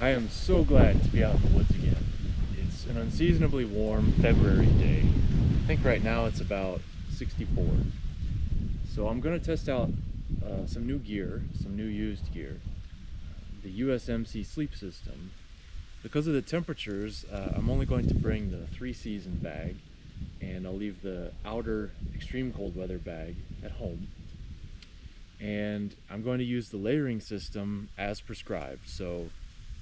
I am so glad to be out in the woods again. It's an unseasonably warm February day. I think right now it's about 64. So I'm going to test out some new gear, some new used gear. The USMC sleep system. Because of the temperatures, I'm only going to bring the 3-season bag, and I'll leave the outer extreme cold weather bag at home. And I'm going to use the layering system as prescribed. So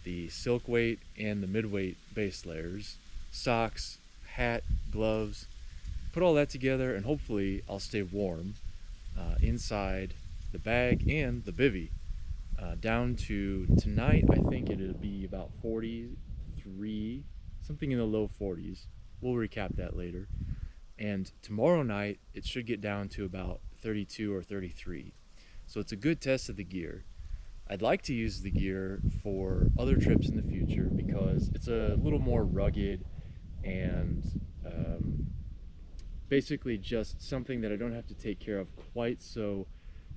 the silk weight and the mid-weight base layers, socks, hat, gloves, put all that together, and hopefully I'll stay warm inside the bag and the bivy. Down to tonight, I think it'll be about 43, something in the low 40s. We'll recap that later. And tomorrow night, it should get down to about 32 or 33. So it's a good test of the gear. I'd like to use the gear for other trips in the future because it's a little more rugged and basically just something that I don't have to take care of quite so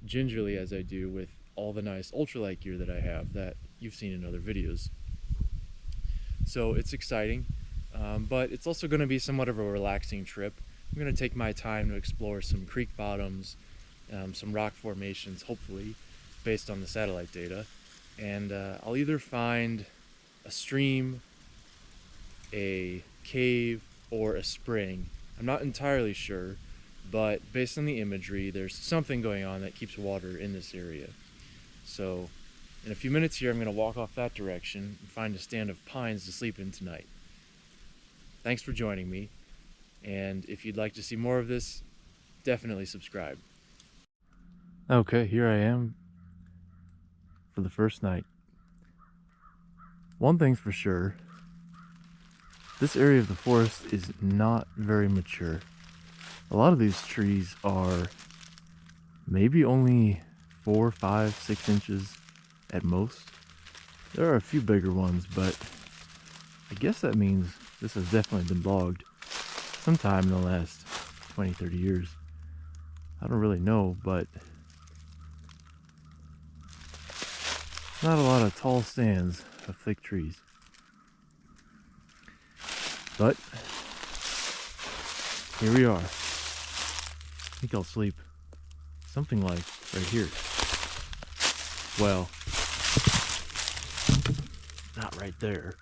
gingerly as I do with all the nice ultralight gear that I have that you've seen in other videos. So it's exciting, but it's also going to be somewhat of a relaxing trip. I'm going to take my time to explore some creek bottoms, some rock formations, hopefully, based on the satellite data. And I'll either find a stream, a cave, or a spring. I'm not entirely sure, but based on the imagery, there's something going on that keeps water in this area. So in a few minutes here, I'm going to walk off that direction and find a stand of pines to sleep in tonight. Thanks for joining me, and if you'd like to see more of this, definitely subscribe. Okay, here I am for the first night. One thing's for sure, this area of the forest is not very mature. A lot of these trees are maybe only 4, 5, 6 inches at most. There are a few bigger ones, but I guess that means this has definitely been logged sometime in the last 20, 30 years. I don't really know, but not a lot of tall stands of thick trees. But here we are. I think I'll sleep something like right here. Well, not right there.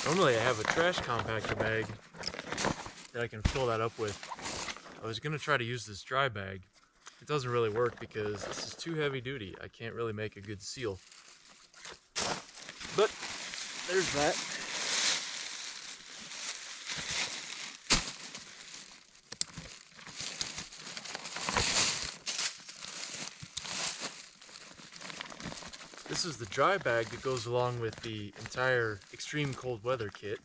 Normally I have a trash compactor bag that I can fill that up with. I was gonna try to use this dry bag. It doesn't really work because this is too heavy duty. I can't really make a good seal. But there's that. This is the dry bag that goes along with the entire extreme cold weather kit.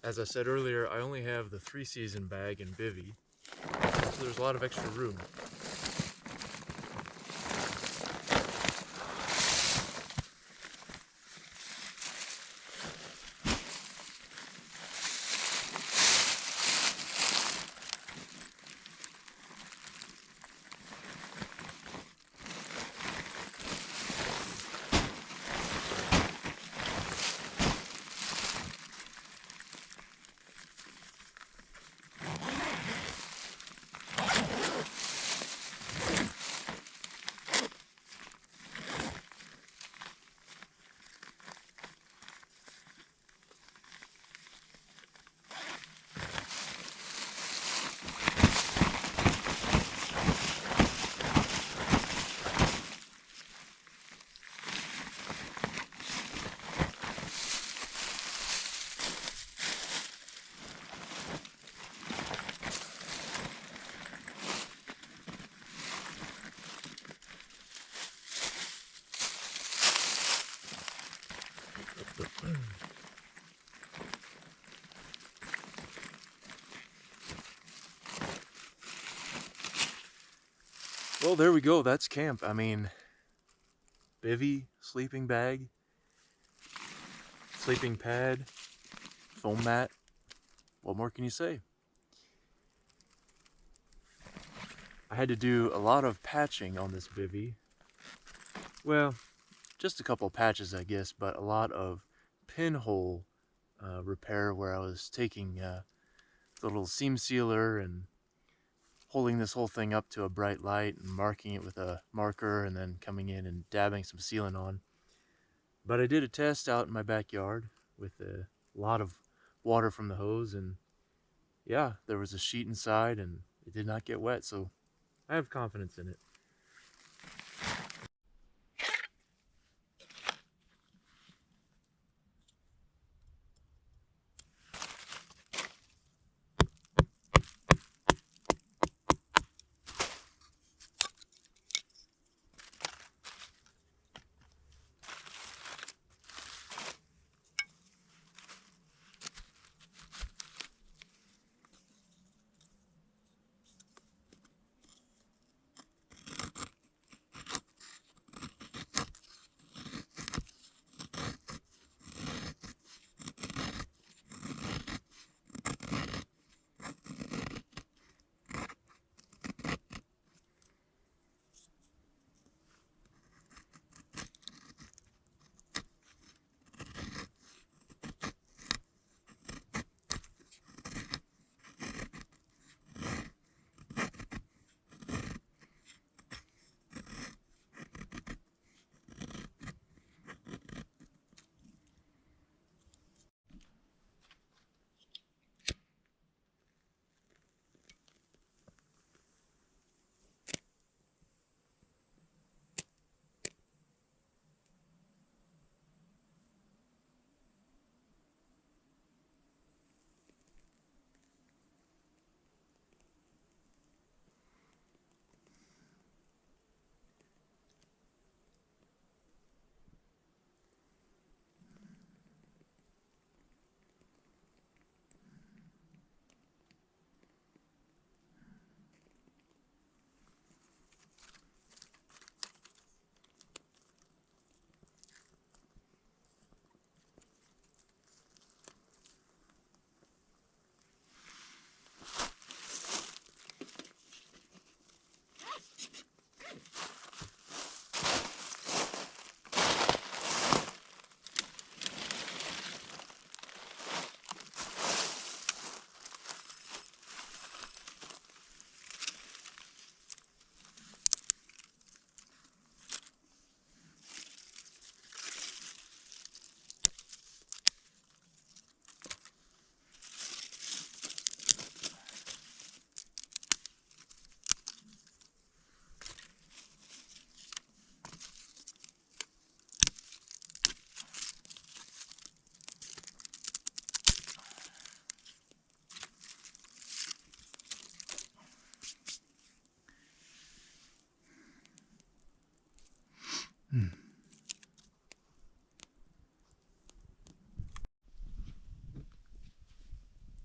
As I said earlier, I only have the 3-season bag and bivy, so there's a lot of extra room. Well, there we go. That's camp. I mean, bivy, sleeping bag, sleeping pad, foam mat. What more can you say? I had to do a lot of patching on this bivy. Well, just a couple patches, I guess, but a lot of pinhole repair where I was taking the little seam sealer and holding this whole thing up to a bright light and marking it with a marker and then coming in and dabbing some sealant on. But I did a test out in my backyard with a lot of water from the hose, and yeah, there was a sheet inside and it did not get wet, so I have confidence in it.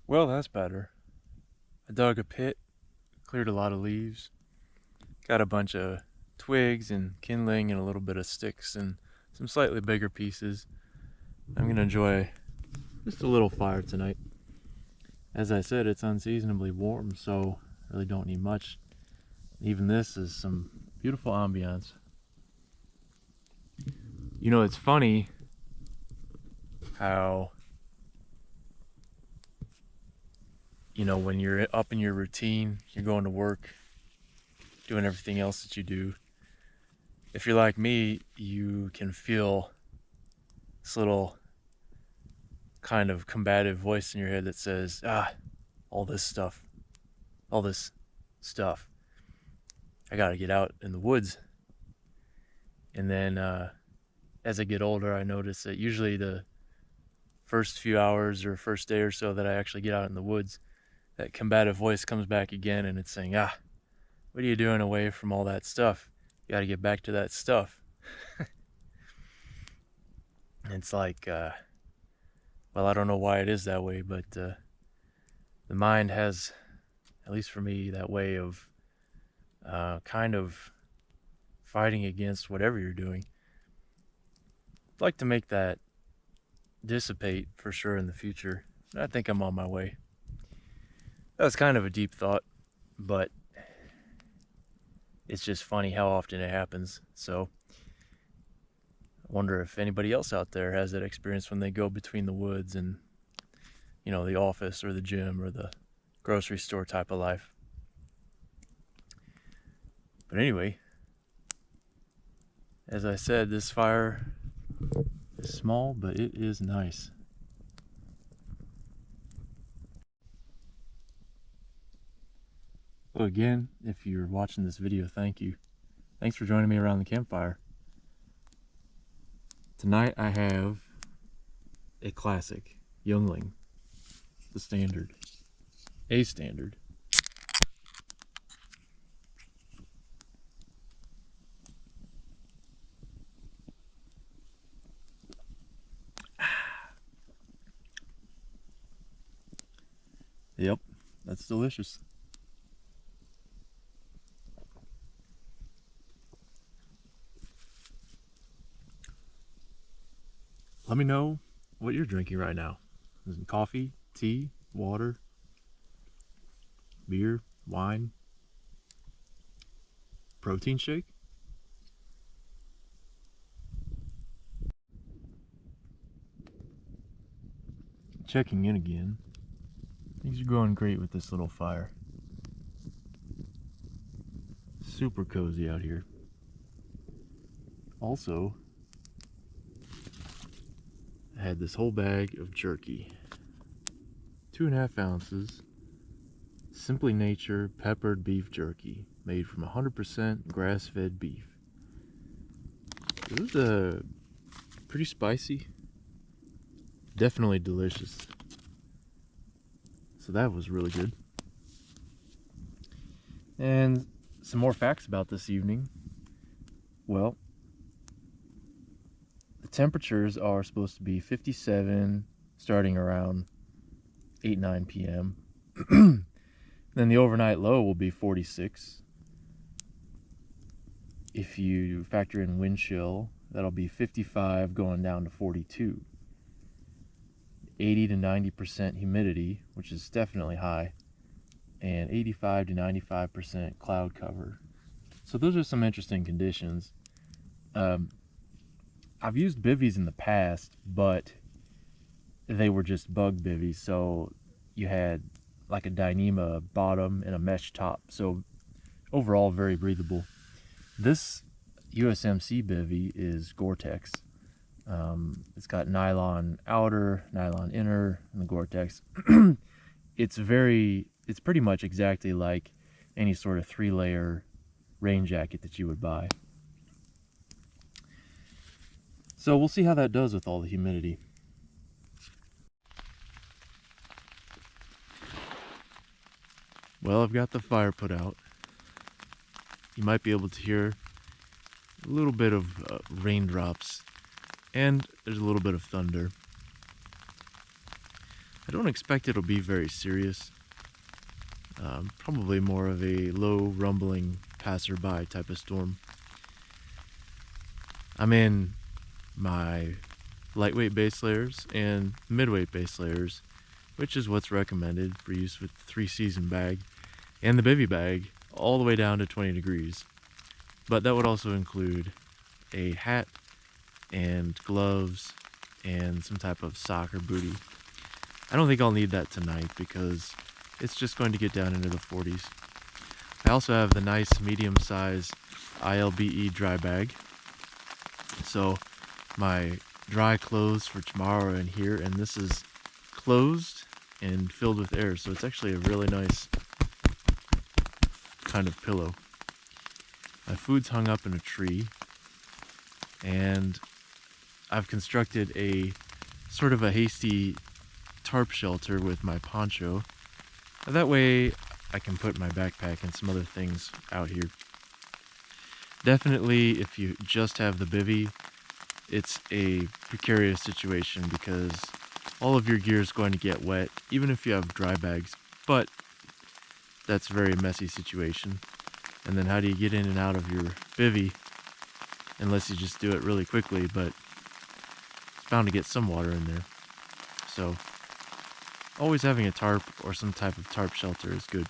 Well, that's better. I dug a pit, cleared a lot of leaves, got a bunch of twigs and kindling and a little bit of sticks and some slightly bigger pieces. I'm gonna enjoy just a little fire tonight. As I said, it's unseasonably warm, so I really don't need much. Even this is some beautiful ambiance. You know, it's funny how, you know, when you're up in your routine, you're going to work, doing everything else that you do. If you're like me, you can feel this little kind of combative voice in your head that says, all this stuff, I gotta get out in the woods. And then as I get older, I notice that usually the first few hours or first day or so that I actually get out in the woods, that combative voice comes back again and it's saying, what are you doing away from all that stuff? You gotta get back to that stuff. It's like, well, I don't know why it is that way, but the mind has, at least for me, that way of kind of fighting against whatever you're doing. I'd like to make that dissipate for sure in the future. I think I'm on my way. That was kind of a deep thought, but it's just funny how often it happens. So I wonder if anybody else out there has that experience when they go between the woods and, you know, the office or the gym or the grocery store type of life. But anyway, as I said, this fire is small, but it is nice. So again, if you're watching this video, thank you. Thanks for joining me around the campfire. Tonight I have a classic, Yuengling, the standard, a standard. Yep, that's delicious. Let me know what you're drinking right now. Is it coffee, tea, water, beer, wine, protein shake? Checking in again. Things are going great with this little fire. Super cozy out here. Also, I had this whole bag of jerky. 2.5 ounces. Simply Nature peppered beef jerky, made from 100% grass-fed beef. It was pretty spicy. Definitely delicious. So that was really good. And some more facts about this evening. Well, the temperatures are supposed to be 57 starting around 8-9 p.m. Then the overnight low will be 46. If you factor in wind chill, that'll be 55 going down to 42. 80 to 90% humidity, which is definitely high, and 85 to 95% cloud cover. So those are some interesting conditions. I've used bivvies in the past, but they were just bug bivvies, so you had like a Dyneema bottom and a mesh top, so overall very breathable. This USMC bivy is Gore-Tex. It's got nylon outer, nylon inner, and the Gore-Tex. It's pretty much exactly like any sort of 3-layer rain jacket that you would buy. So we'll see how that does with all the humidity. Well, I've got the fire put out. You might be able to hear a little bit of raindrops, and there's a little bit of thunder. I don't expect it'll be very serious. Probably more of a low rumbling passerby type of storm. I'm in my lightweight base layers and midweight base layers, which is what's recommended for use with the 3-season bag and the bivy bag all the way down to 20 degrees. But that would also include a hat and gloves and some type of sock or booty. I don't think I'll need that tonight because it's just going to get down into the 40s. I also have the nice medium-size ILBE dry bag. So my dry clothes for tomorrow are in here, and this is closed and filled with air, so it's actually a really nice kind of pillow. My food's hung up in a tree, and I've constructed a sort of a hasty tarp shelter with my poncho. That way I can put my backpack and some other things out here. Definitely, if you just have the bivy, it's a precarious situation because all of your gear is going to get wet, even if you have dry bags, but that's a very messy situation. And then how do you get in and out of your bivy unless you just do it really quickly, but it's bound to get some water in there. So always having a tarp or some type of tarp shelter is good.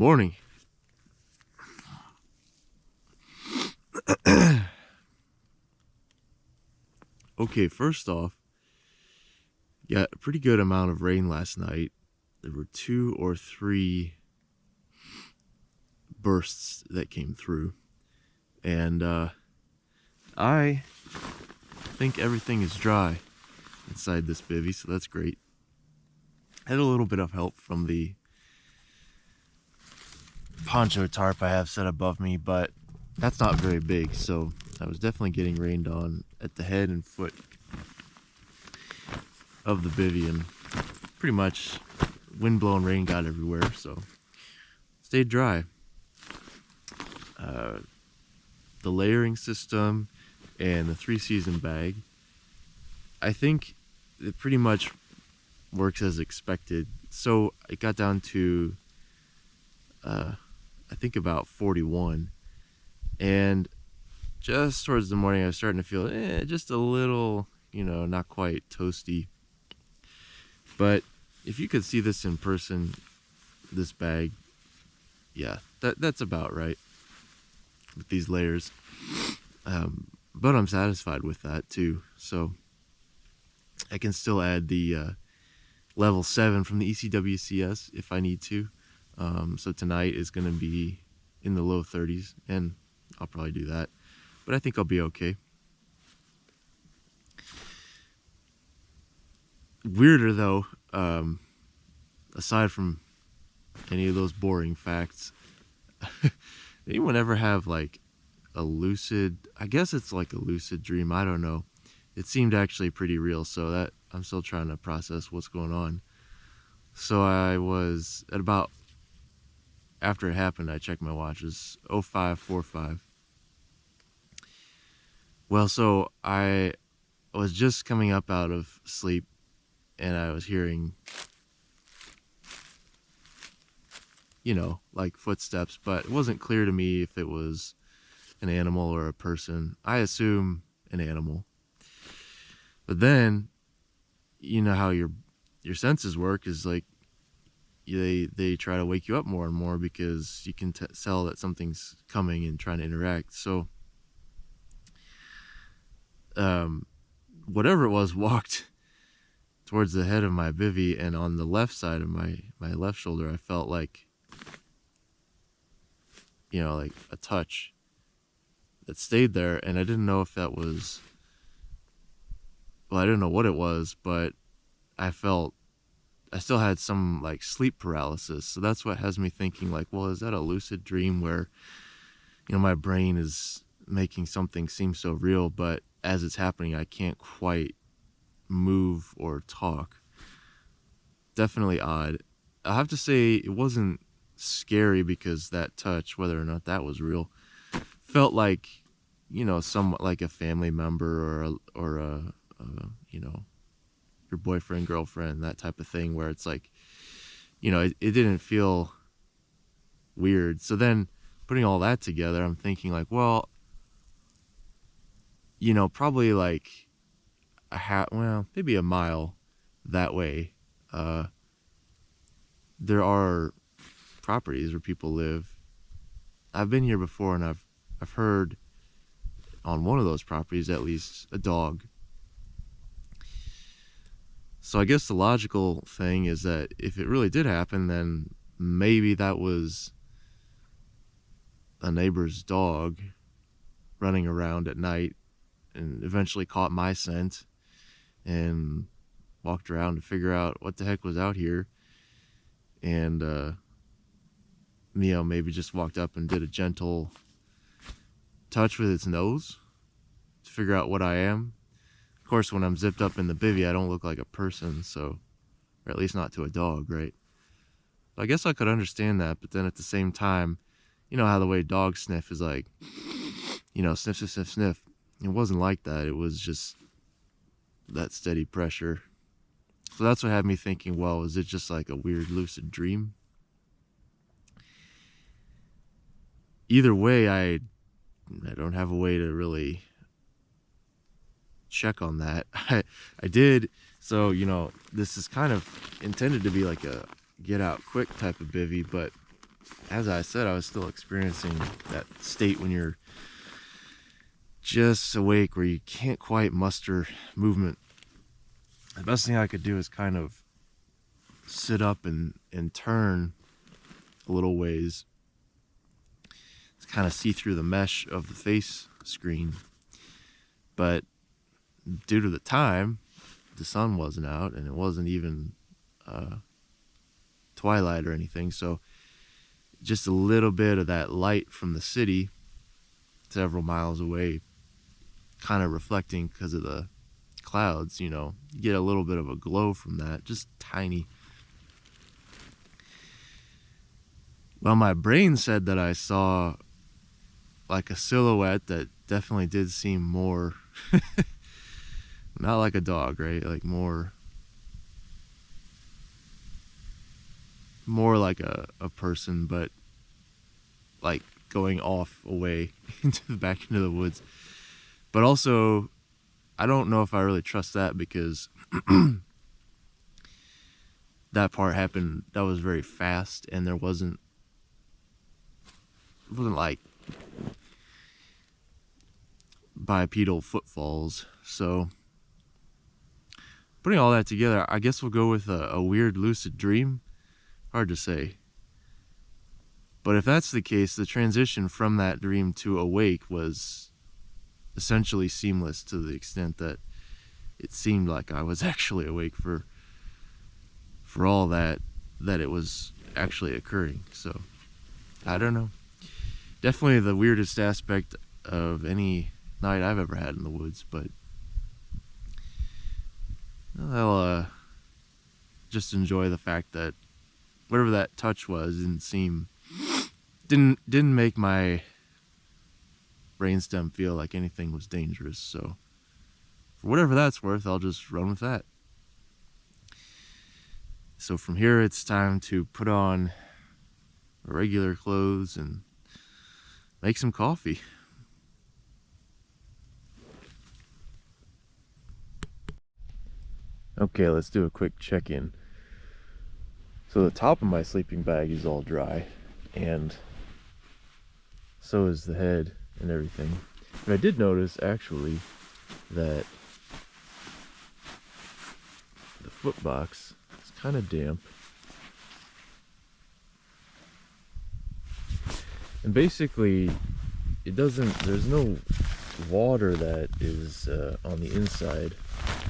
morning. Okay, first off, got a pretty good amount of rain last night. There were 2 or 3 bursts that came through, and I think everything is dry inside this bivy, so that's great. I had a little bit of help from the poncho tarp I have set above me, but that's not very big, so I was definitely getting rained on at the head and foot of the bivy, and pretty much wind blowing rain got everywhere, so stayed dry. The layering system and the 3-season bag, I think it pretty much works as expected. So it got down to I think about 41, and just towards the morning I was starting to feel just a little, not quite toasty. But if you could see this in person, this bag, yeah, that's about right with these layers. But I'm satisfied with that too, so I can still add the level 7 from the ECWCS if I need to. So tonight is going to be in the low 30s, and I'll probably do that, but I think I'll be okay. Weirder though, aside from any of those boring facts, anyone ever have like a lucid, I guess it's like a lucid dream, I don't know. It seemed actually pretty real, so that I'm still trying to process what's going on. So I was at about, after it happened, I checked my watch, it was 05:45. Well, so I was just coming up out of sleep, and I was hearing, like footsteps, but it wasn't clear to me if it was an animal or a person. I assume an animal. But then, you know how your senses work is like, they try to wake you up more and more because you can tell that something's coming and trying to interact. So whatever it was walked towards the head of my bivy, and on the left side of my left shoulder I felt like, like a touch that stayed there, and I didn't know if that was, well, I didn't know what it was, but I still had some like sleep paralysis. So that's what has me thinking like, well, is that a lucid dream where, my brain is making something seem so real, but as it's happening, I can't quite move or talk. Definitely odd. I have to say it wasn't scary because that touch, whether or not that was real, felt like, somewhat like a family member or a your boyfriend, girlfriend, that type of thing, where it's like, it didn't feel weird. So then putting all that together, I'm thinking like, well, probably like maybe a mile that way, there are properties where people live. I've been here before, and I've heard on one of those properties at least a dog. So I guess the logical thing is that if it really did happen, then maybe that was a neighbor's dog running around at night and eventually caught my scent and walked around to figure out what the heck was out here, and maybe just walked up and did a gentle touch with its nose to figure out what I am. Of course, when I'm zipped up in the bivy, I don't look like a person, so, or at least not to a dog, right? So I guess I could understand that, but then at the same time, how the way dogs sniff is like, sniff, sniff, sniff, sniff. It wasn't like that. It was just that steady pressure. So that's what had me thinking, well, is it just like a weird lucid dream? Either way, I don't have a way to really check on that. I did, so this is kind of intended to be like a get out quick type of bivy, but as I said, I was still experiencing that state when you're just awake, where you can't quite muster movement. The best thing I could do is kind of sit up and turn a little ways to kind of see through the mesh of the face screen. But due to the time, the sun wasn't out, and it wasn't even twilight or anything, so just a little bit of that light from the city several miles away kind of reflecting because of the clouds, you know, you get a little bit of a glow from that, just tiny. Well, my brain said that I saw like a silhouette that definitely did seem more not like a dog, right? Like more like a person, but like going off away back into the woods. But also, I don't know if I really trust that, because that part happened, that was very fast, and it wasn't like bipedal footfalls. So putting all that together, I guess we'll go with a weird lucid dream. Hard to say. But if that's the case, the transition from that dream to awake was essentially seamless, to the extent that it seemed like I was actually awake for all that it was actually occurring. So I don't know. Definitely the weirdest aspect of any night I've ever had in the woods, but I'll just enjoy the fact that whatever that touch was didn't make my brainstem feel like anything was dangerous. So for whatever that's worth, I'll just run with that. So from here, it's time to put on regular clothes and make some coffee. Okay, let's do a quick check-in. So the top of my sleeping bag is all dry, and so is the head and everything. But I did notice actually that the foot box is kind of damp. And basically there's no water that is on the inside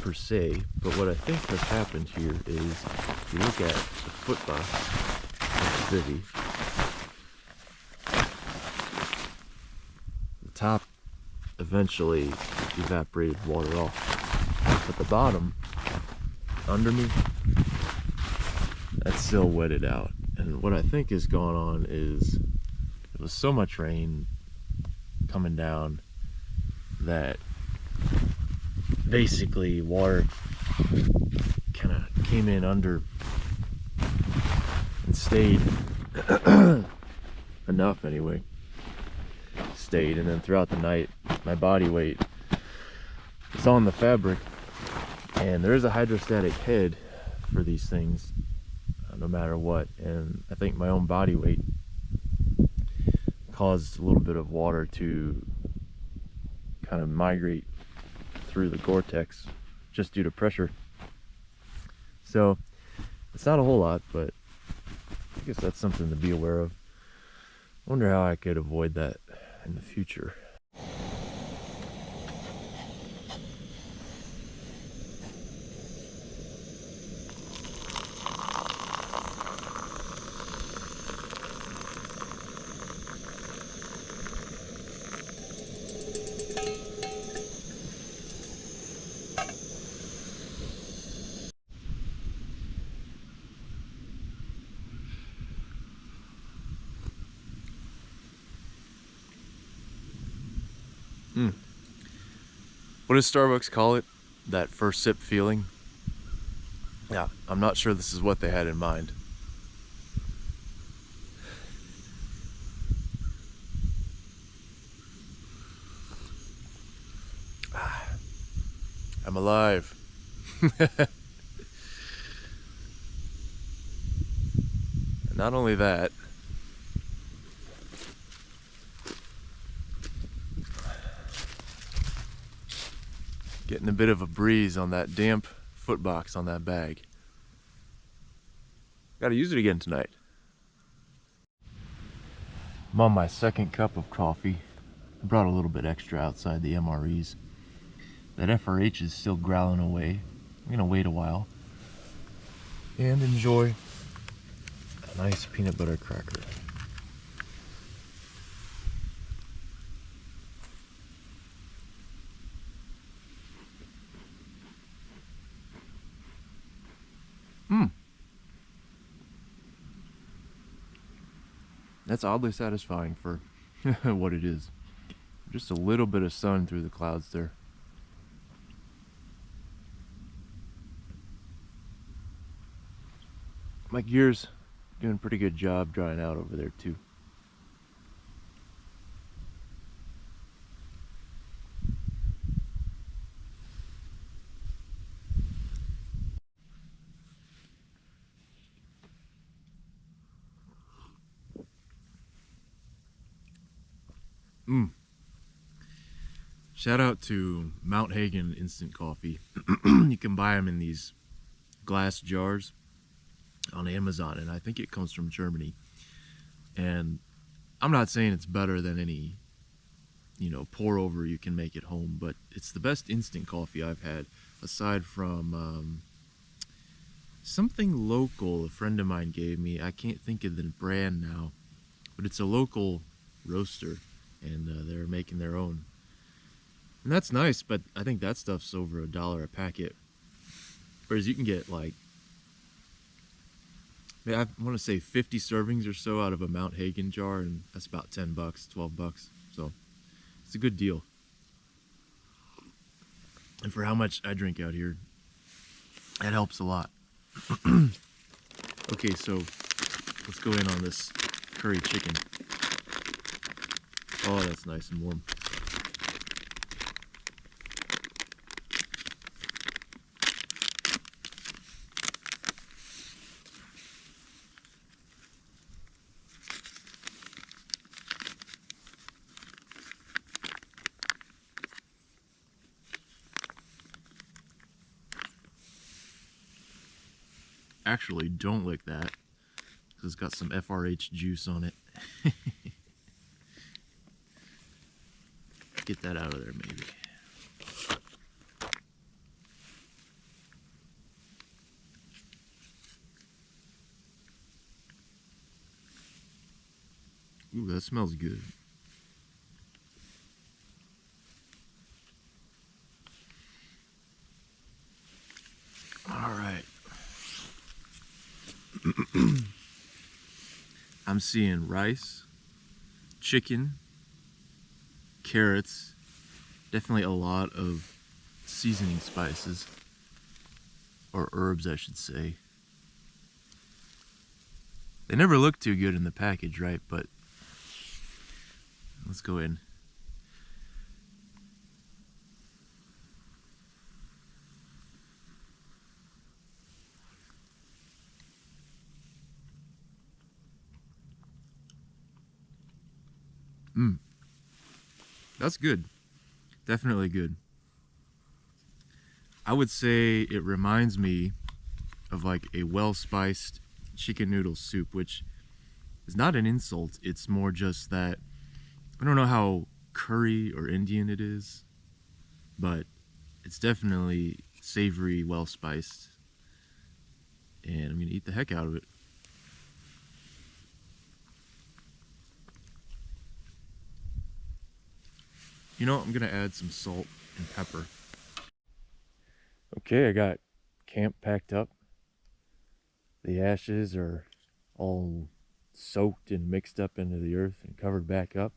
per se, but what I think has happened here is, if you look at the foot box of the bivy, the top eventually evaporated water off, but the bottom underneath, that's still wetted out. And what I think is going on is there was so much rain coming down that basically water kind of came in under and stayed enough anyway, stayed, and then throughout the night my body weight is on the fabric, and there is a hydrostatic head for these things no matter what, and I think my own body weight caused a little bit of water to kind of migrate through the Gore-Tex just due to pressure. So it's not a whole lot, but I guess that's something to be aware of. I wonder how I could avoid that in the future. What does Starbucks call it? That first sip feeling? Yeah, I'm not sure this is what they had in mind. I'm alive. And not only that, Getting a bit of a breeze on that damp foot box on that bag. Gotta use it again tonight. I'm on my second cup of coffee. I brought a little bit extra outside the MREs. That FRH is still growling away. I'm gonna wait a while and enjoy a nice peanut butter cracker. That's oddly satisfying for what it is. Just a little bit of sun through the clouds there. My gear's doing a pretty good job drying out over there too. Shout out to Mount Hagen Instant Coffee. You can buy them in these glass jars on Amazon, and I think it comes from Germany. And I'm not saying it's better than any, pour over you can make at home, but it's the best instant coffee I've had, aside from something local a friend of mine gave me. I can't think of the brand now, but it's a local roaster, and they're making their own. And that's nice, but I think that stuff's over $1 a packet. Whereas you can get I want to say 50 servings or so out of a Mount Hagen jar, and that's about $10, $12. So it's a good deal. And for how much I drink out here, that helps a lot. Okay, so let's go in on this curry chicken. Oh, that's nice and warm. Actually, don't lick that, because it's got some FRH juice on it. Get that out of there, maybe. Ooh, that smells good. All right. I'm seeing rice, chicken, carrots, definitely a lot of seasoning spices, or herbs I should say. They never look too good in the package, right? But let's go in. That's good. Definitely good. I would say it reminds me of like a well-spiced chicken noodle soup, which is not an insult. It's more just that, I don't know how curry or Indian it is, but it's definitely savory, well-spiced. And I'm gonna eat the heck out of it. I'm gonna add some salt and pepper. Okay, I got camp packed up. The ashes are all soaked and mixed up into the earth and covered back up.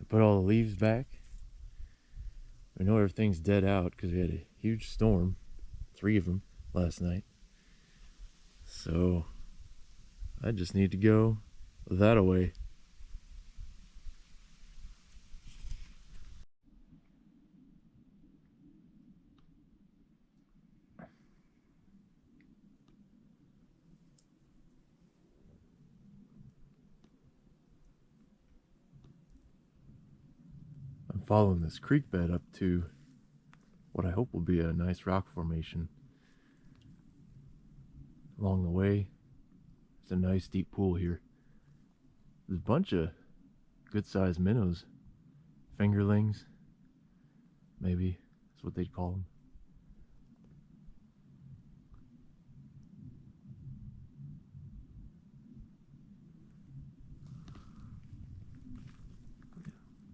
I put all the leaves back. I know everything's dead out because we had a huge storm, 3 of them last night. So I just need to go that away. I'm following this creek bed up to what I hope will be a nice rock formation. Along the way, it's a nice deep pool here. There's a bunch of good-sized minnows, fingerlings, maybe that's what they'd call them.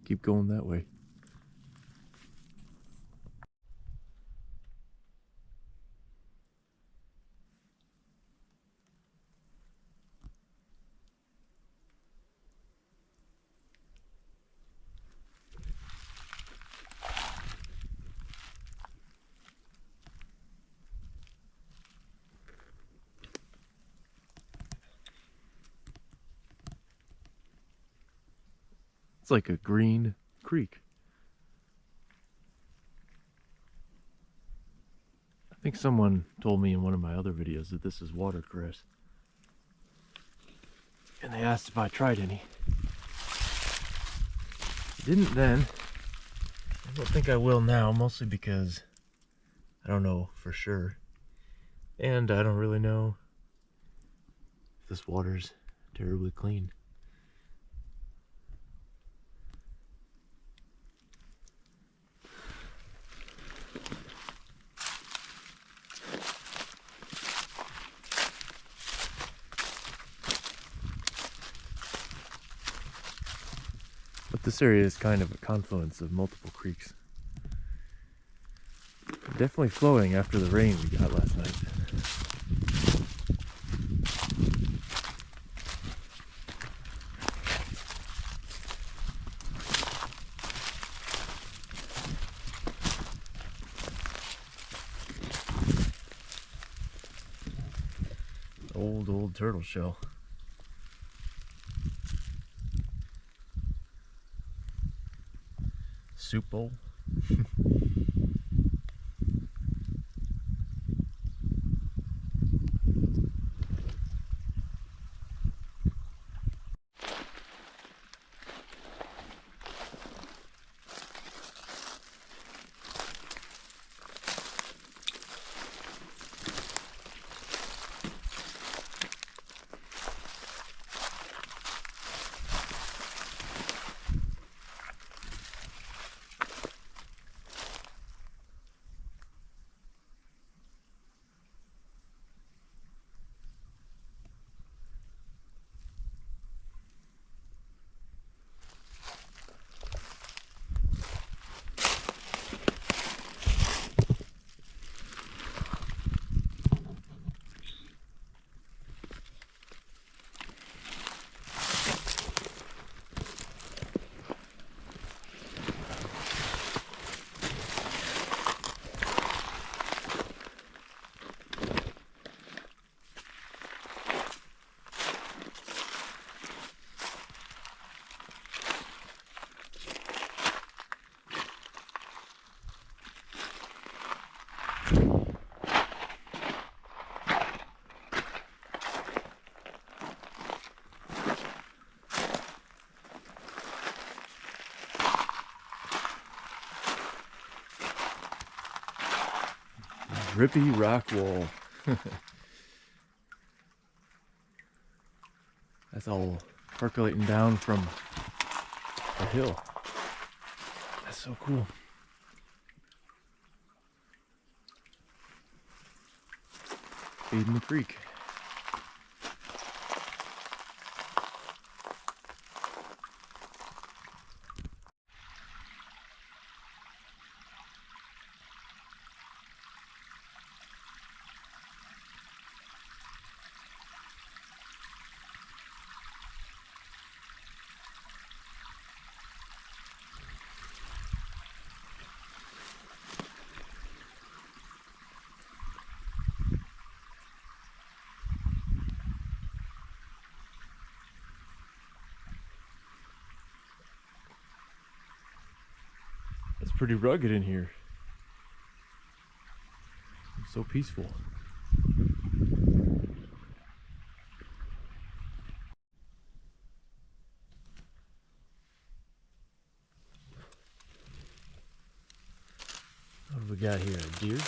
Keep going that way. It's like a green creek. I think someone told me in one of my other videos that this is watercress. And they asked if I tried any. Didn't then. I don't think I will now, mostly because I don't know for sure. And I don't really know if this water's terribly clean. But this area is kind of a confluence of multiple creeks. Definitely flowing after the rain we got last night. Old turtle shell. Soup bowl. Rippy rock wall. That's all percolating down from a hill. That's so cool. Feeding the creek. It's pretty rugged in here. It's so peaceful. What have we we got here? A deer?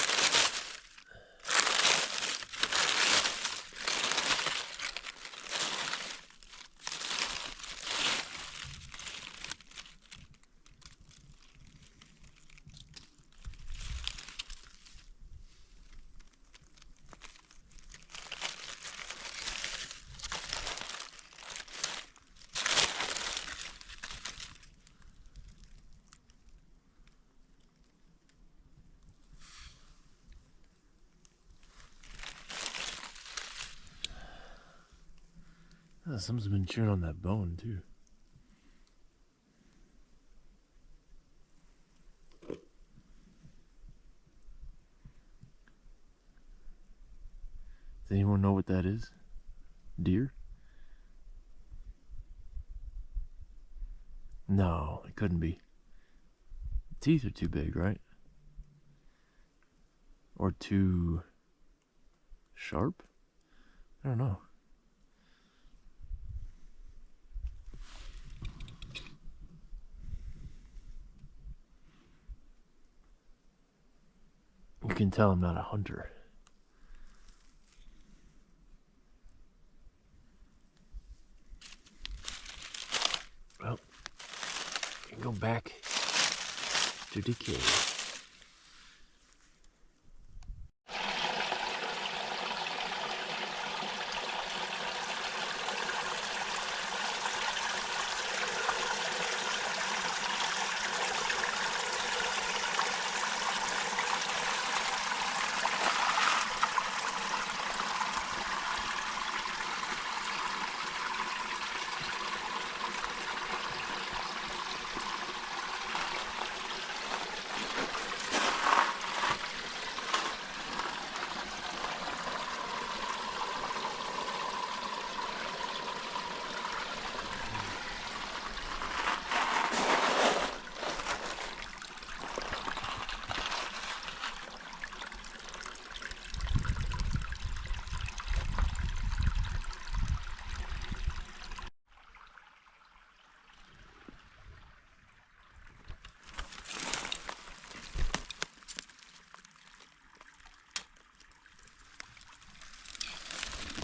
Oh, someone's been chewing on that bone too. Does anyone know what that is? Deer? No, it couldn't be. The teeth are too big, right? Or too sharp? I don't know. You can tell I'm not a hunter. Well, you can go back to decay.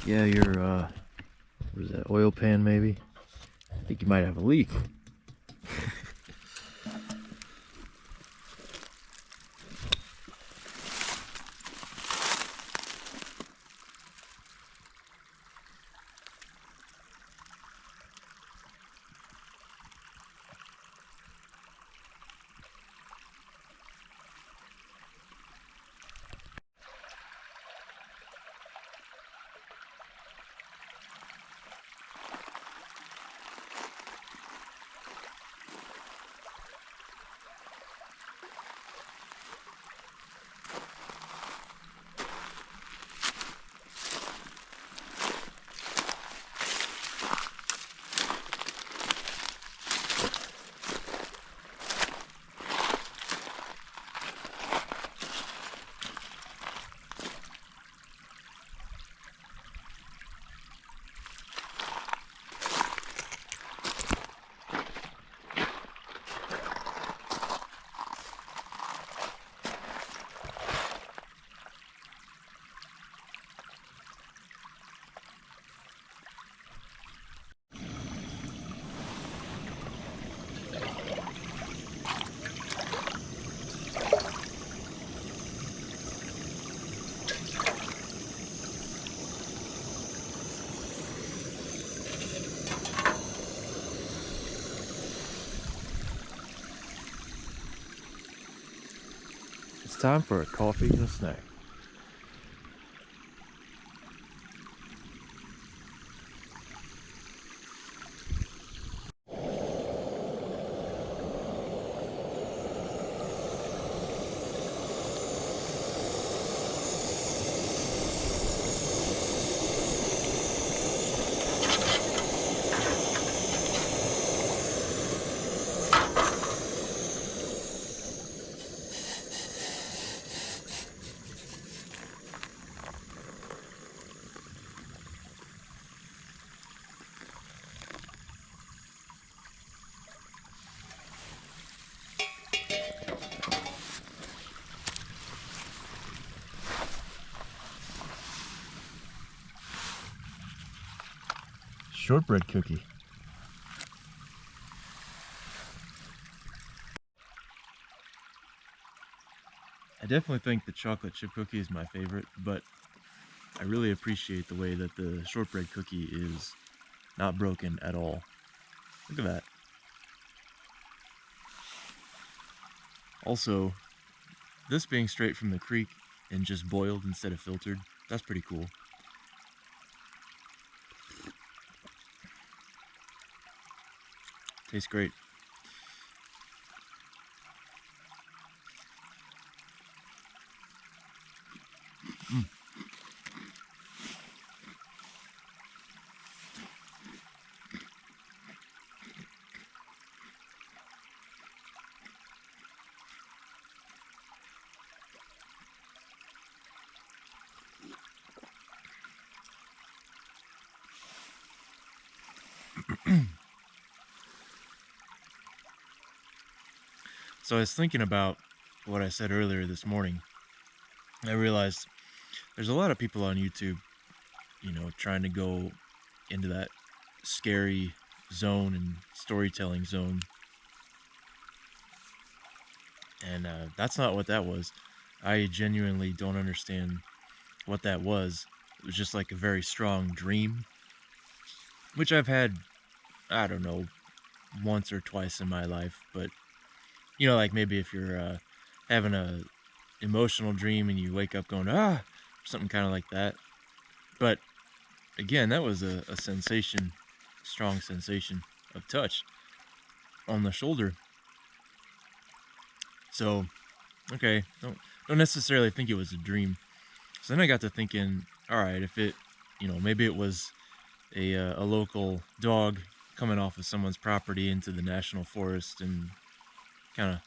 Yeah, your, what is that, oil pan maybe? I think you might have a leak. It's time for a coffee and a snack. shortbread cookie. I definitely think the chocolate chip cookie is my favorite, but I really appreciate the way that the shortbread cookie is not broken at all. Look at that. Also, this being straight from the creek and just boiled instead of filtered, that's pretty cool. Tastes great. So I was thinking about what I said earlier this morning. I realized there's a lot of people on YouTube, you know, trying to go into that scary zone and storytelling zone. And that's not what that was. I genuinely don't understand what that was. It was just like a very strong dream, which I've had, I don't know, once or twice in my life. But, you know, like maybe if you're having a emotional dream and you wake up going, ah, something kind of like that. But again, that was a sensation, strong sensation of touch on the shoulder. So, okay, don't necessarily think it was a dream. So then I got to thinking, all right, if it, you know, maybe it was a local dog coming off of someone's property into the national forest and kind of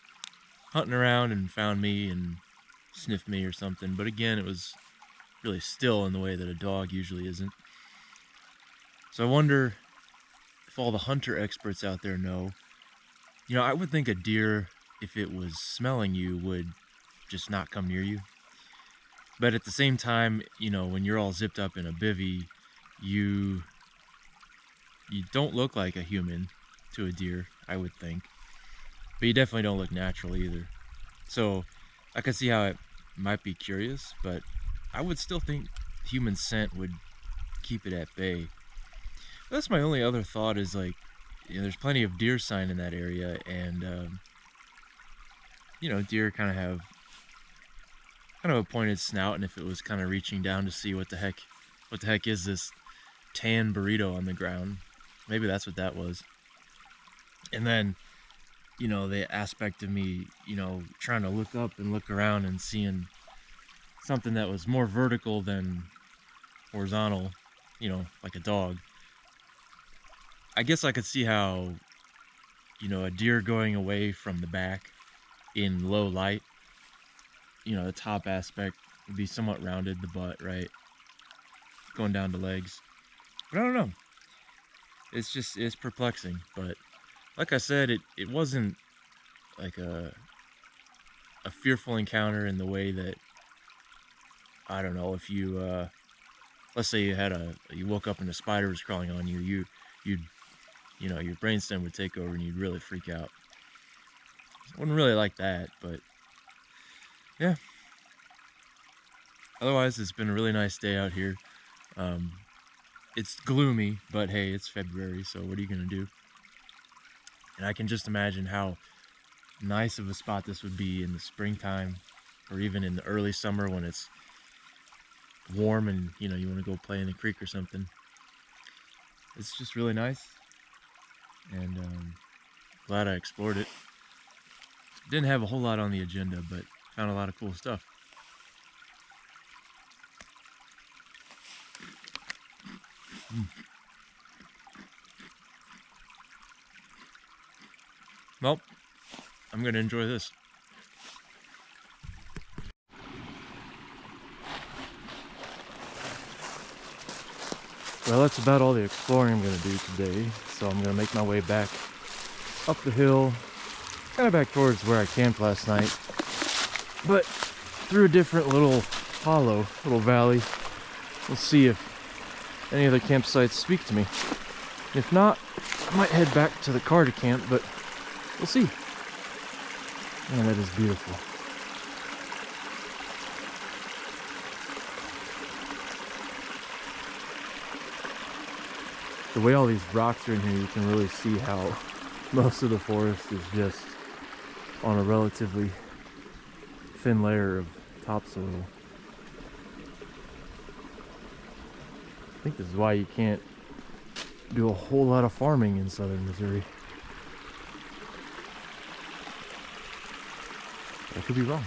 hunting around and found me and sniffed me or something. But again, it was really still in the way that a dog usually isn't. So I wonder if all the hunter experts out there know. You know, I would think a deer, if it was smelling you, would just not come near you. But at the same time, you know, when you're all zipped up in a bivy, you don't look like a human to a deer, I would think. But you definitely don't look natural either. So I could see how it might be curious, but I would still think human scent would keep it at bay. That's my only other thought is, like, you know, there's plenty of deer sign in that area, and you know, deer kind of have kind of a pointed snout, and if it was kind of reaching down to see what the heck is this tan burrito on the ground, maybe that's what that was. And then, you know, the aspect of me, you know, trying to look up and look around and seeing something that was more vertical than horizontal, you know, like a dog. I guess I could see how, you know, a deer going away from the back in low light, you know, the top aspect would be somewhat rounded, the butt, right? Going down to legs. But I don't know. It's perplexing. But like I said, it wasn't like a fearful encounter in the way that, I don't know, if you, let's say you woke up and a spider was crawling on you, you know, your brainstem would take over and you'd really freak out. I wouldn't really like that, but yeah. Otherwise, it's been a really nice day out here. It's gloomy, but hey, it's February, so what are you gonna do? And I can just imagine how nice of a spot this would be in the springtime, or even in the early summer when it's warm and, you know, you want to go play in the creek or something. It's just really nice, and glad I explored it. Didn't have a whole lot on the agenda, but found a lot of cool stuff. Well, I'm gonna enjoy this. Well, that's about all the exploring I'm gonna do today. So I'm gonna make my way back up the hill, kind of back towards where I camped last night, but through a different little hollow, little valley. We'll see if any other campsites speak to me. If not, I might head back to the car to camp, but we'll see. Man, that is beautiful. The way all these rocks are in here, you can really see how most of the forest is just on a relatively thin layer of topsoil. I think this is why you can't do a whole lot of farming in southern Missouri. I could be wrong.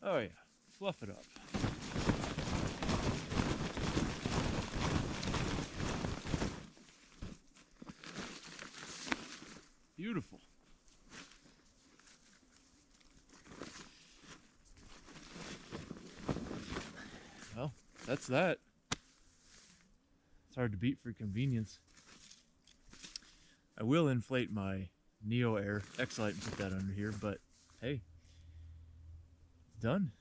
Oh yeah, fluff it up. Beautiful. Well, that's that. It's hard to beat for convenience. I will inflate my Neo Air X-Lite and put that under here, but hey, it's done.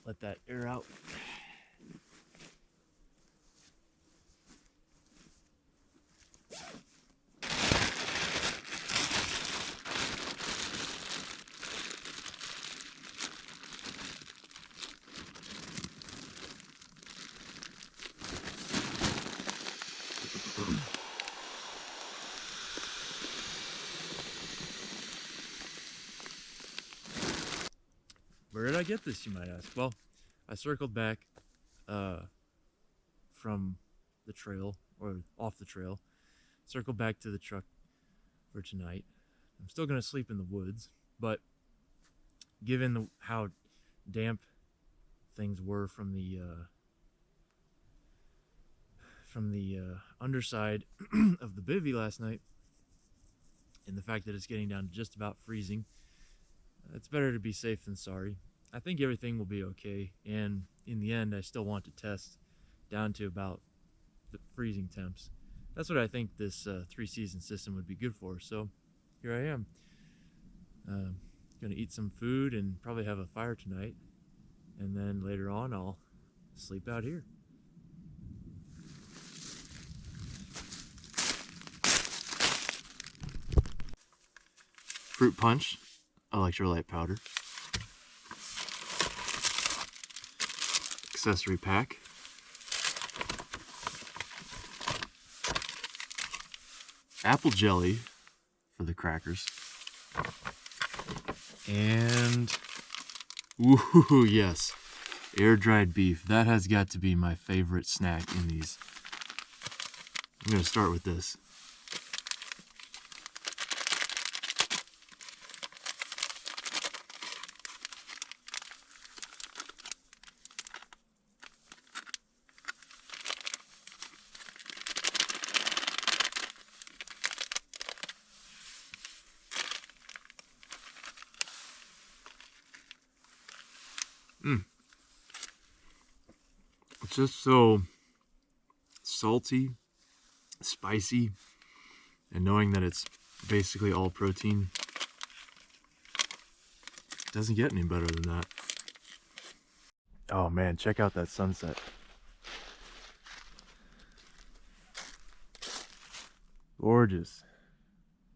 Let that air out. Where did I get this, you might ask? Well, I circled back from the trail, or off the trail, circled back to the truck for tonight. I'm still going to sleep in the woods, but given how damp things were from the underside of the bivy last night, and the fact that it's getting down to just about freezing, it's better to be safe than sorry. I think everything will be okay, and in the end I still want to test down to about the freezing temps. That's what I think this 3-season system would be good for. So here I am, gonna eat some food and probably have a fire tonight, and then later on I'll sleep out here. Fruit punch, electrolyte powder, accessory pack, apple jelly for the crackers, and ooh, yes, air-dried beef. That has got to be my favorite snack in these. I'm gonna start with this. It's just so salty, spicy, and knowing that it's basically all protein, it doesn't get any better than that. Oh man, check out that sunset. Gorgeous.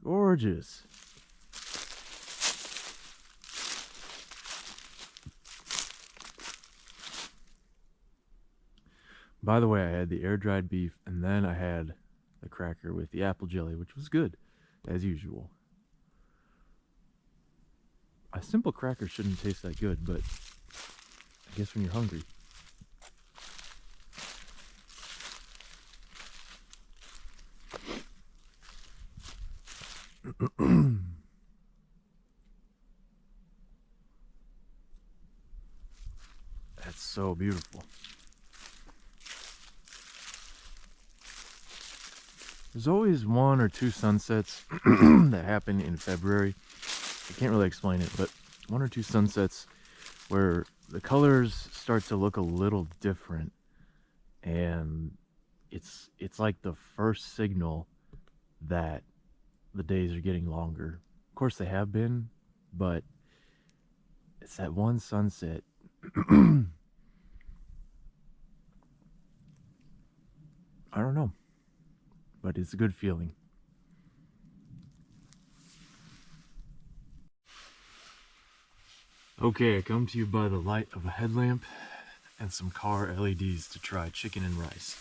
Gorgeous. By the way, I had the air-dried beef, and then I had the cracker with the apple jelly, which was good, as usual. A simple cracker shouldn't taste that good, but I guess when you're hungry. That's so beautiful. There's always one or two sunsets that happen in February. I can't really explain it, but one or two sunsets where the colors start to look a little different, and it's like the first signal that the days are getting longer. Of course they have been, but it's that one sunset. I don't know, but it's a good feeling. Okay, I come to you by the light of a headlamp and some car LEDs to try chicken and rice.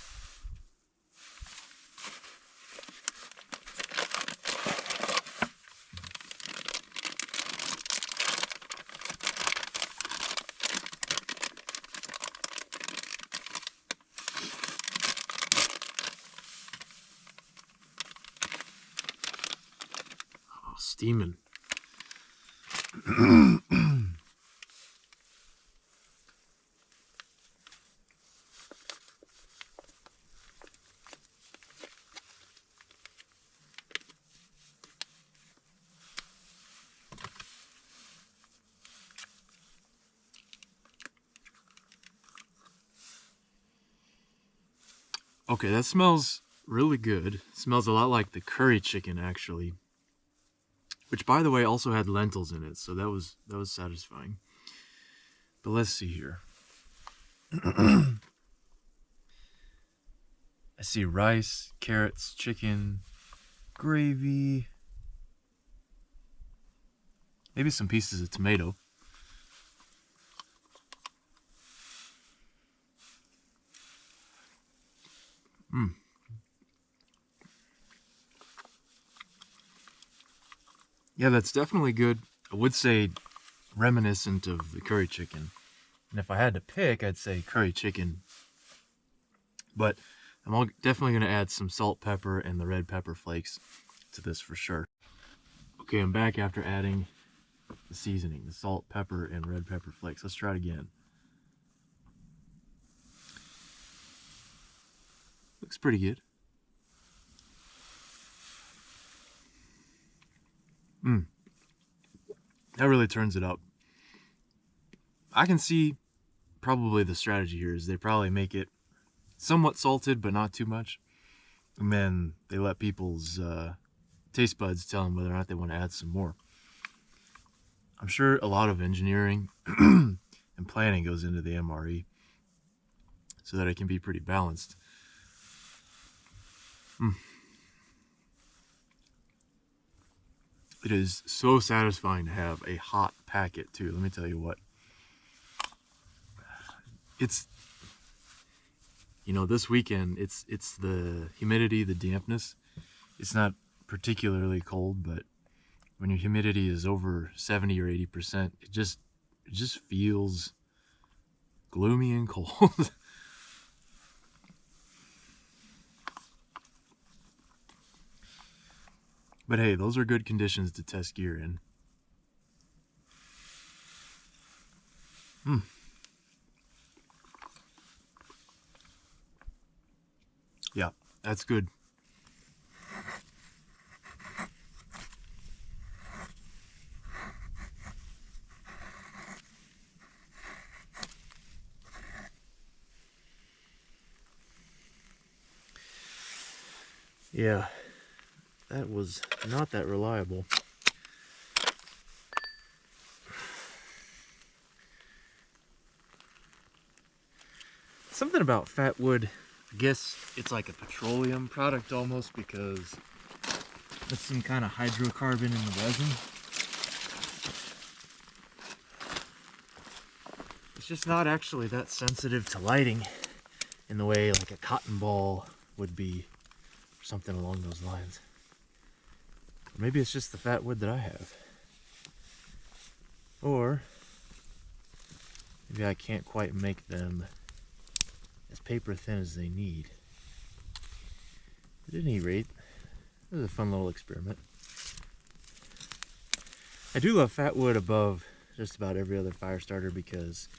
Oh, steaming. Okay, that smells really good. It smells a lot like the curry chicken, actually. Which, by the way, also had lentils in it, so that was satisfying. But let's see here. I see rice, carrots, chicken, gravy, maybe some pieces of tomato. Yeah, that's definitely good. I would say reminiscent of the curry chicken. And if I had to pick, I'd say curry chicken. But I'm definitely going to add some salt, pepper, and the red pepper flakes to this for sure. Okay, I'm back after adding the seasoning, the salt, pepper, and red pepper flakes. Let's try it again. Looks pretty good. That really turns it up. I can see probably the strategy here is they probably make it somewhat salted, but not too much. And then they let people's taste buds tell them whether or not they want to add some more. I'm sure a lot of engineering and planning goes into the MRE so that it can be pretty balanced. It is so satisfying to have a hot packet too. Let me tell you what. It's, you know, this weekend, it's the humidity, the dampness. It's not particularly cold, but when your humidity is over 70 or 80%, it just feels gloomy and cold. But hey, those are good conditions to test gear in. Yeah, that's good. Yeah, that was not that reliable. Something about fat wood, I guess it's like a petroleum product almost, because there's some kind of hydrocarbon in the resin. It's just not actually that sensitive to lighting in the way like a cotton ball would be, or something along those lines. Or maybe it's just the fat wood that I have. Or maybe I can't quite make them as paper thin as they need. At any rate, this is a fun little experiment. I do love fat wood above just about every other fire starter because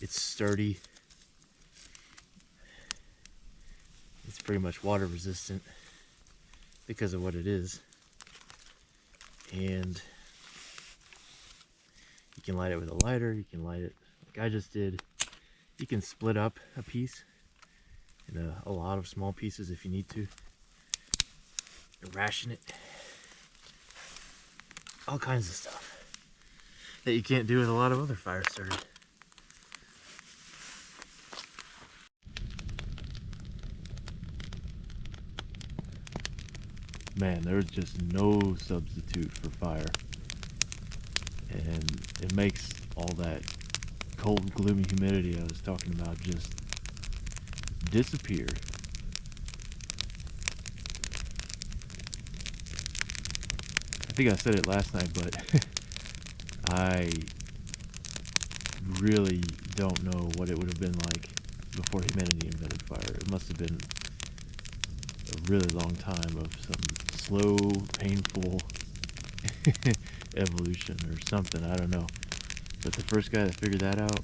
it's sturdy. It's pretty much water resistant because of what it is. And you can light it with a lighter, you can light it like I just did. You can split up a piece in a lot of small pieces if you need to. And ration it. All kinds of stuff that you can't do with a lot of other fire starters. Man, there's just no substitute for fire. And it makes all that cold, gloomy humidity I was talking about just disappear. I think I said it last night, but I really don't know what it would have been like before humanity invented fire. It must have been a really long time of some slow, painful evolution or something. I don't know. But the first guy that figured that out,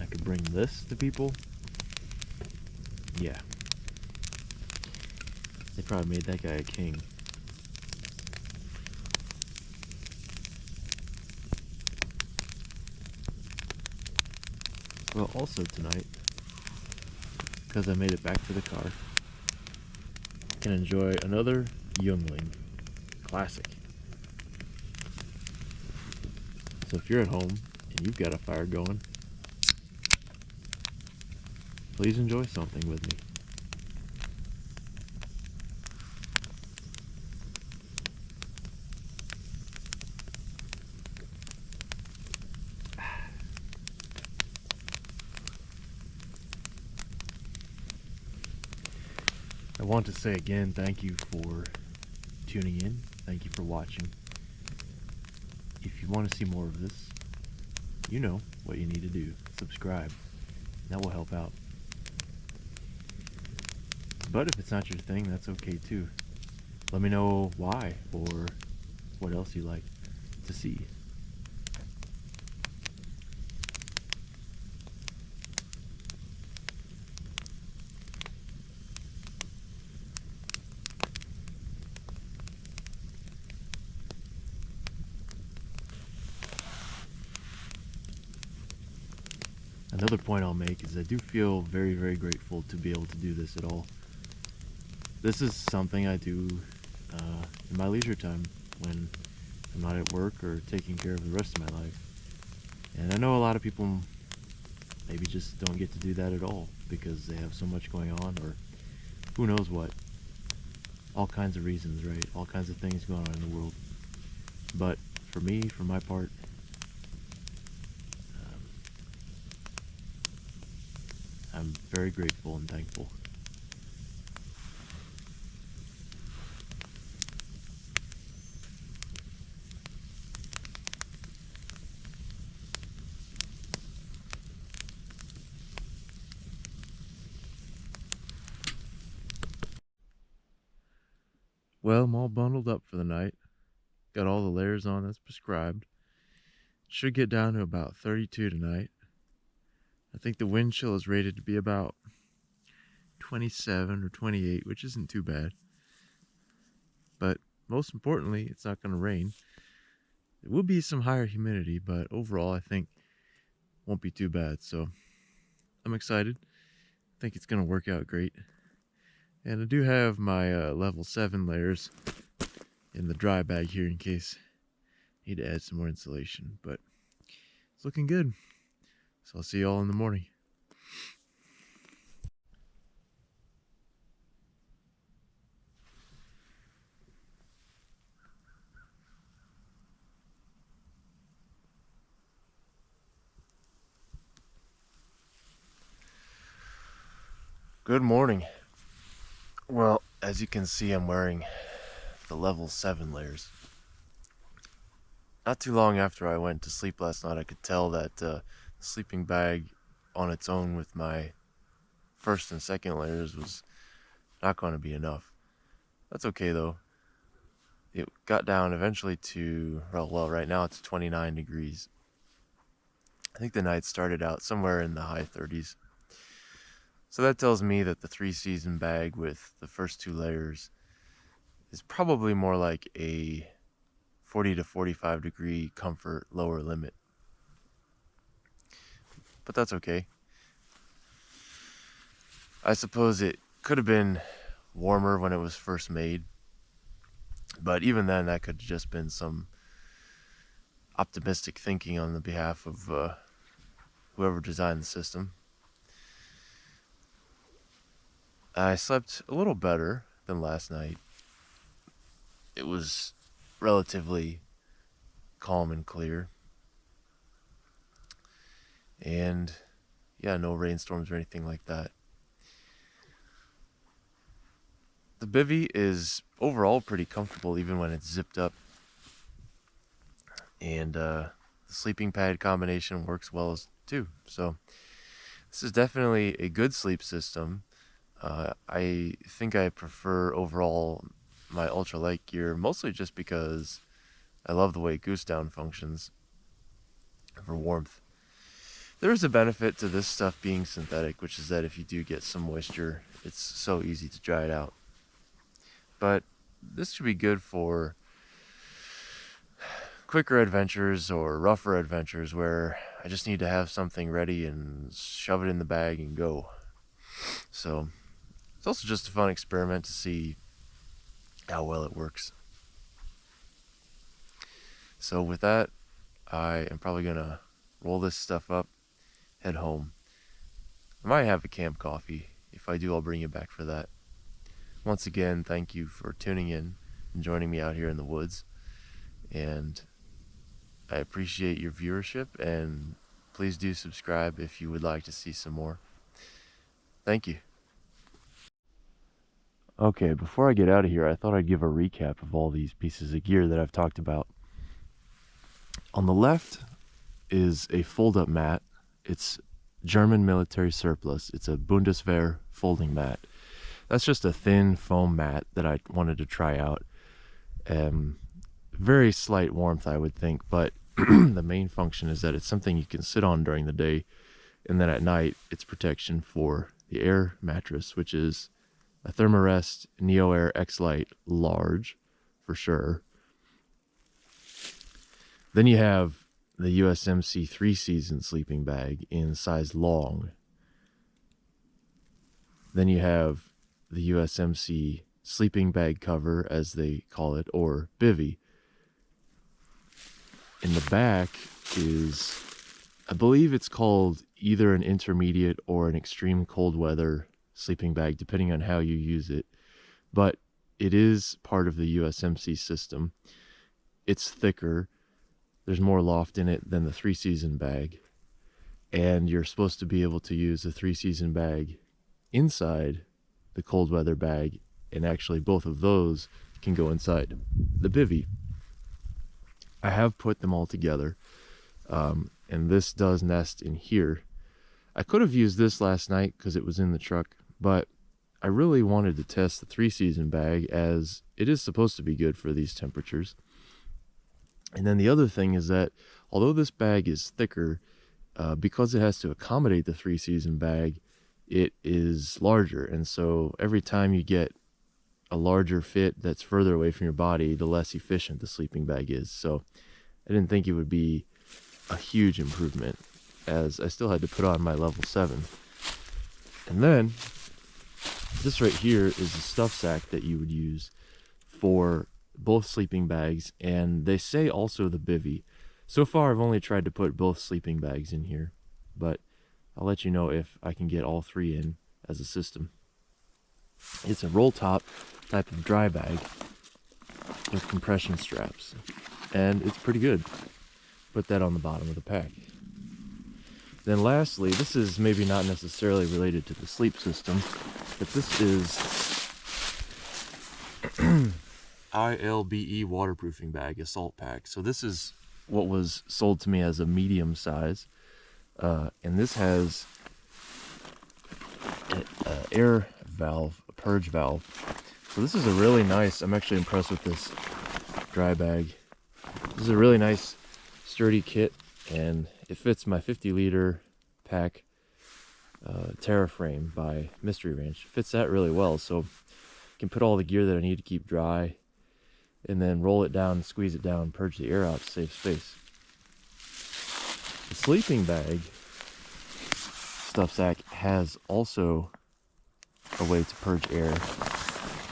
I could bring this to people. Yeah. They probably made that guy a king. Well, also tonight, because I made it back to the car, I can enjoy another Yuengling classic. So if you're at home and you've got a fire going, please enjoy something with me. I want to say again, thank you for tuning in. Thank you for watching. If you want to see more of this, you know what you need to do. Subscribe. That will help out. But if it's not your thing, that's okay too. Let me know why or what else you like to see. Another point I'll make is I do feel very, very grateful to be able to do this at all. This is something I do in my leisure time when I'm not at work or taking care of the rest of my life. And I know a lot of people maybe just don't get to do that at all because they have so much going on, or who knows what. All kinds of reasons, right? All kinds of things going on in the world. But for me, for my part, I'm very grateful and thankful. Well, I'm all bundled up for the night. Got all the layers on as prescribed. Should get down to about 32 tonight. I think the wind chill is rated to be about 27 or 28, which isn't too bad. But most importantly, it's not going to rain. There will be some higher humidity, but overall I think won't be too bad. So I'm excited. I think it's going to work out great. And I do have my level 7 layers in the dry bag here in case I need to add some more insulation, but it's looking good. So I'll see you all in the morning. Good morning. Well, as you can see, I'm wearing the level 7 layers. Not too long after I went to sleep last night, I could tell that the sleeping bag on its own with my first and second layers was not going to be enough. That's okay though. It got down eventually to, well, right now it's 29 degrees. I think the night started out somewhere in the high 30s. So that tells me that the 3-season bag with the first 2 layers is probably more like a 40 to 45 degree comfort lower limit. But that's okay. I suppose it could have been warmer when it was first made, but even then that could have just been some optimistic thinking on the behalf of whoever designed the system. I slept a little better than last night. It was relatively calm and clear. And yeah, no rainstorms or anything like that. The bivy is overall pretty comfortable even when it's zipped up. And the sleeping pad combination works well too. So this is definitely a good sleep system. I think I prefer overall my ultralight gear, mostly just because I love the way Goose Down functions for warmth. There is a benefit to this stuff being synthetic, which is that if you do get some moisture, it's so easy to dry it out. But this should be good for quicker adventures or rougher adventures where I just need to have something ready and shove it in the bag and go. So it's also just a fun experiment to see how well it works. So with that, I am probably gonna roll this stuff up, head home. I might have a camp coffee. If I do, I'll bring you back for that. Once again, thank you for tuning in and joining me out here in the woods. And I appreciate your viewership, and please do subscribe if you would like to see some more. Thank you. Okay, before I get out of here, I thought I'd give a recap of all these pieces of gear that I've talked about. On the left is a fold-up mat. It's German military surplus. It's a Bundeswehr folding mat. That's just a thin foam mat that I wanted to try out. Very slight warmth, I would think, but the main function is that it's something you can sit on during the day, and then at night it's protection for the air mattress, which is a Thermarest Neo Air X-Lite large for sure. Then you have the USMC 3-season sleeping bag in size long. Then you have the USMC sleeping bag cover, as they call it, or bivy. In the back is, I believe it's called either an intermediate or an extreme cold weather sleeping bag, depending on how you use it. But it is part of the USMC system. It's thicker. There's more loft in it than the 3-season bag. And you're supposed to be able to use the 3-season bag inside the cold weather bag, and actually both of those can go inside the bivy. I have put them all together, and this does nest in here. I could have used this last night because it was in the truck, but I really wanted to test the 3-season bag, as it is supposed to be good for these temperatures. And then the other thing is that although this bag is thicker, because it has to accommodate the 3-season bag, it is larger. And so every time you get a larger fit that's further away from your body, the less efficient the sleeping bag is. So I didn't think it would be a huge improvement, as I still had to put on my level 7. And then This right here is the stuff sack that you would use for both sleeping bags, and they say also the bivy. So far I've only tried to put both sleeping bags in here, but I'll let you know if I can get all three in as a system. It's a roll top type of dry bag with compression straps, and it's pretty good. Put that on the bottom of the pack. Then lastly, this is maybe not necessarily related to the sleep system, but this is ILBE waterproofing bag, assault pack. So this is what was sold to me as a medium size, and this has an air valve, a purge valve. So this is a really nice, I'm actually impressed with this dry bag. This is a really nice sturdy kit, and it fits my 50-liter pack Terra frame by Mystery Ranch. It fits that really well, so I can put all the gear that I need to keep dry and then roll it down, squeeze it down, purge the air out to save space. The sleeping bag stuff sack has also a way to purge air,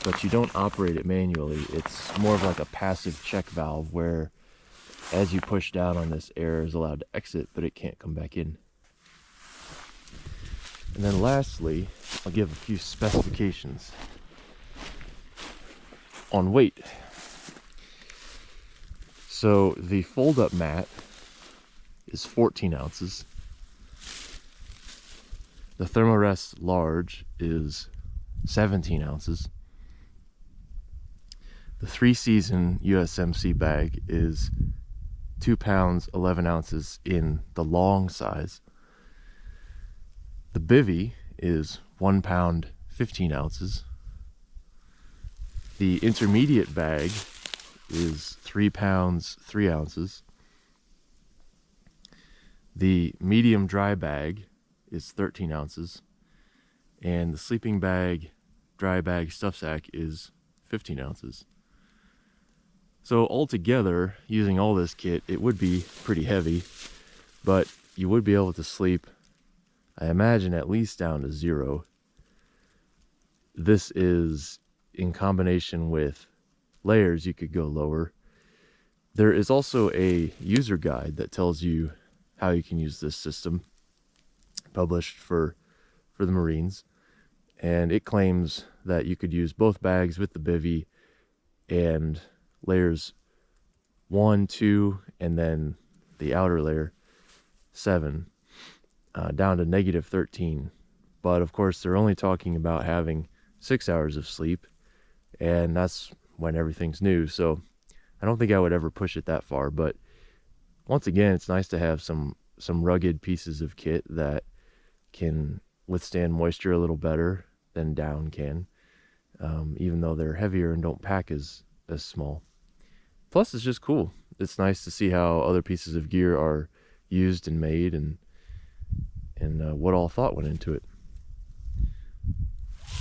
but you don't operate it manually. It's more of like a passive check valve where as you push down on this, air is allowed to exit, but it can't come back in. And then lastly, I'll give a few specifications on weight. So the fold-up mat is 14 ounces. The Thermarest Large is 17 ounces. The 3-season USMC bag is 2 pounds 11 ounces in the long size. The bivy is 1 pound 15 ounces. The intermediate bag is 3 pounds 3 ounces. The medium dry bag is 13 ounces. And the sleeping bag, dry bag stuff sack is 15 ounces. So altogether, using all this kit, it would be pretty heavy, but you would be able to sleep, I imagine, at least down to 0. This is in combination with layers, you could go lower. There is also a user guide that tells you how you can use this system, published for the Marines, and it claims that you could use both bags with the bivy and layers 1, 2, and then the outer layer 7 down to -13. But of course they're only talking about having 6 hours of sleep, and that's when everything's new, so I don't think I would ever push it that far. But once again, it's nice to have some rugged pieces of kit that can withstand moisture a little better than down can, even though they're heavier and don't pack as small. Plus, it's just cool. It's nice to see how other pieces of gear are used and made, and what all thought went into it.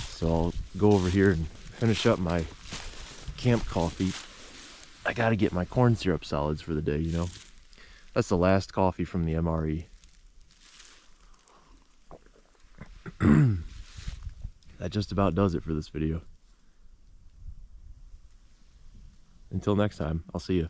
So I'll go over here and finish up my camp coffee. I gotta get my corn syrup solids for the day, you know. That's the last coffee from the MRE. That just about does it for this video. Until next time, I'll see you.